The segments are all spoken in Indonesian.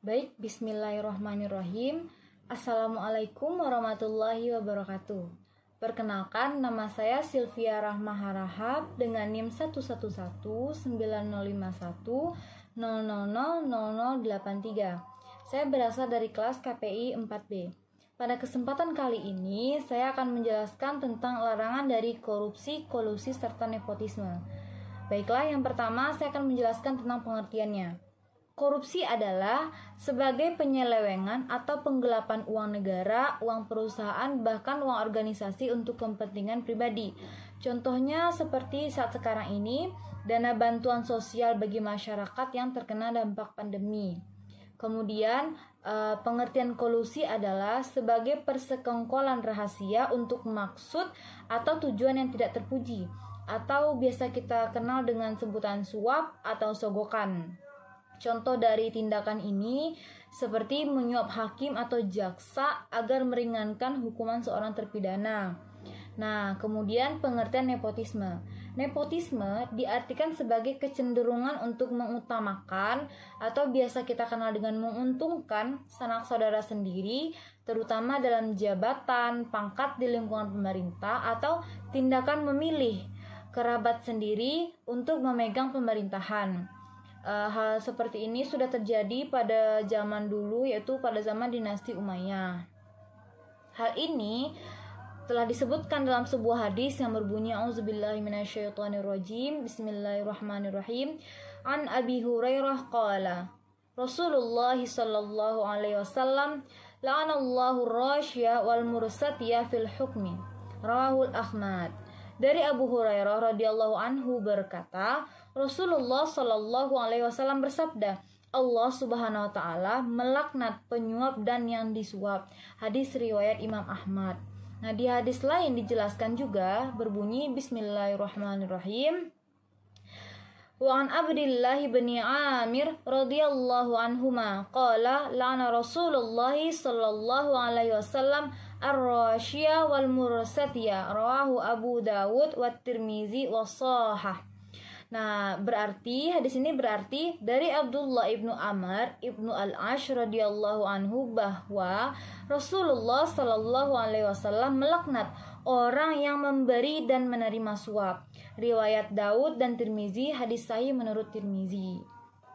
Baik, bismillahirrahmanirrahim. Assalamualaikum warahmatullahi wabarakatuh. Perkenalkan, nama saya Sylvia Rahma Harahap dengan NIM 1119050000083. Saya berasal dari kelas KPI 4B. Pada kesempatan kali ini, saya akan menjelaskan tentang larangan dari korupsi, kolusi, serta nepotisme. Baiklah, yang pertama saya akan menjelaskan tentang pengertiannya. Korupsi adalah sebagai penyelewengan atau penggelapan uang negara, uang perusahaan, bahkan uang organisasi untuk kepentingan pribadi. Contohnya seperti saat sekarang ini, dana bantuan sosial bagi masyarakat yang terkena dampak pandemi. Kemudian, pengertian kolusi adalah sebagai persekongkolan rahasia untuk maksud atau tujuan yang tidak terpuji, atau biasa kita kenal dengan sebutan suap atau sogokan. Contoh dari tindakan ini seperti menyuap hakim atau jaksa agar meringankan hukuman seorang terpidana. Nah, kemudian pengertian nepotisme. Nepotisme diartikan sebagai kecenderungan untuk mengutamakan atau biasa kita kenal dengan menguntungkan sanak saudara sendiri, terutama dalam jabatan, pangkat di lingkungan pemerintah, atau tindakan memilih kerabat sendiri untuk memegang pemerintahan. Hal seperti ini sudah terjadi pada zaman dulu, yaitu pada zaman dinasti Umayyah. Hal ini telah disebutkan dalam sebuah hadis yang berbunyi A'udzubillahi minasyaitonirrajim. Bismillahirrahmanirrahim. An Abi Hurairah qala Rasulullah sallallahu alaihi wasallam la'anallahu ar-rashiya wal mursatiya fil hukmi. Rawahul Ahmad. Dari Abu Hurairah radhiyallahu anhu berkata, Rasulullah Shallallahu alaihi wasallam bersabda, Allah Subhanahu wa taala melaknat penyuap dan yang disuap. Hadis riwayat Imam Ahmad. Nah, di hadis lain dijelaskan juga berbunyi Bismillahirrahmanirrahim. Wa an Abdillah bin Amir radhiyallahu anhuma qala la'ana Rasulullah sallallahu alaihi wasallam ar-rashiya wal mursatiya. Rawahu Abu Dawud wa Tirmizi wa Shahah. Nah, berarti hadis ini berarti dari Abdullah ibnu Amr ibnu al-Ash radhiyallahu anhu bahwa Rasulullah sallallahu alaihi wasallam melaknat orang yang memberi dan menerima suap. Riwayat Daud dan Tirmizi, hadis sahih menurut Tirmizi.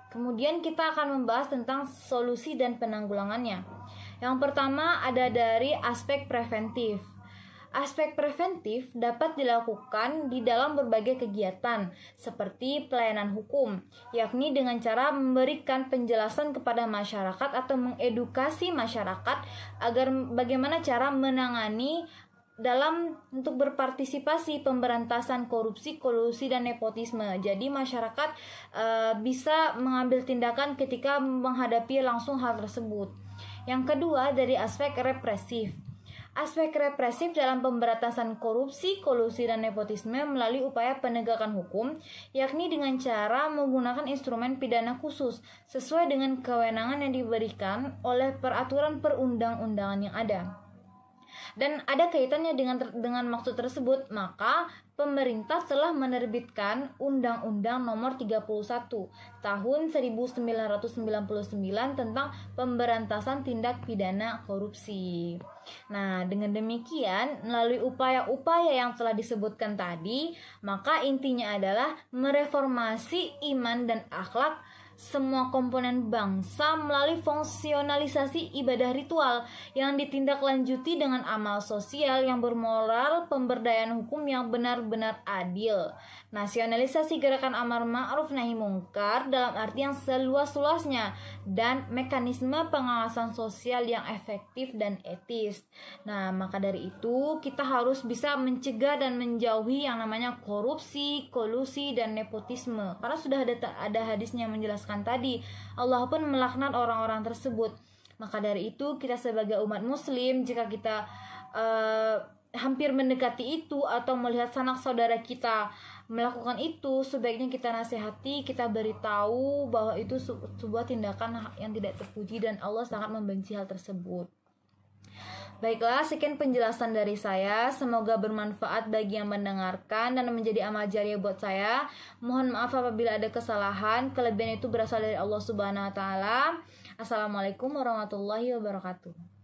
Kemudian kita akan membahas tentang solusi dan penanggulangannya. Yang pertama ada dari aspek preventif. Aspek preventif dapat dilakukan di dalam berbagai kegiatan seperti pelayanan hukum, yakni dengan cara memberikan penjelasan kepada masyarakat atau mengedukasi masyarakat agar bagaimana cara menangani dalam untuk berpartisipasi pemberantasan korupsi, kolusi, dan nepotisme. Jadi masyarakat bisa mengambil tindakan ketika menghadapi langsung hal tersebut. Yang kedua dari aspek represif. Aspek represif dalam pemberantasan korupsi, kolusi, dan nepotisme melalui upaya penegakan hukum, yakni dengan cara menggunakan instrumen pidana khusus sesuai dengan kewenangan yang diberikan oleh peraturan perundang-undangan yang ada. Dan ada kaitannya dengan maksud tersebut, maka pemerintah telah menerbitkan Undang-Undang Nomor 31 Tahun 1999 tentang pemberantasan tindak pidana korupsi. Nah, dengan demikian, melalui upaya-upaya yang telah disebutkan tadi, maka intinya adalah mereformasi iman dan akhlak semua komponen bangsa melalui fungsionalisasi ibadah ritual yang ditindaklanjuti dengan amal sosial yang bermoral, pemberdayaan hukum yang benar-benar adil, nasionalisasi gerakan amar ma'ruf nahi mungkar dalam arti yang seluas-luasnya, dan mekanisme pengawasan sosial yang efektif dan etis. Nah, maka dari itu kita harus bisa mencegah dan menjauhi yang namanya korupsi, kolusi, dan nepotisme, karena sudah ada hadisnya menjelaskan tadi, Allah pun melaknat orang-orang tersebut. Maka dari itu kita sebagai umat muslim, jika kita hampir mendekati itu atau melihat sanak saudara kita melakukan itu, sebaiknya kita nasihati, kita beritahu bahwa itu sebuah tindakan yang tidak terpuji dan Allah sangat membenci hal tersebut. Baiklah, sekian penjelasan dari saya. Semoga bermanfaat bagi yang mendengarkan dan menjadi amal jariah buat saya. Mohon maaf apabila ada kesalahan. Kelebihan itu berasal dari Allah Subhanahu wa taala. Assalamualaikum warahmatullahi wabarakatuh.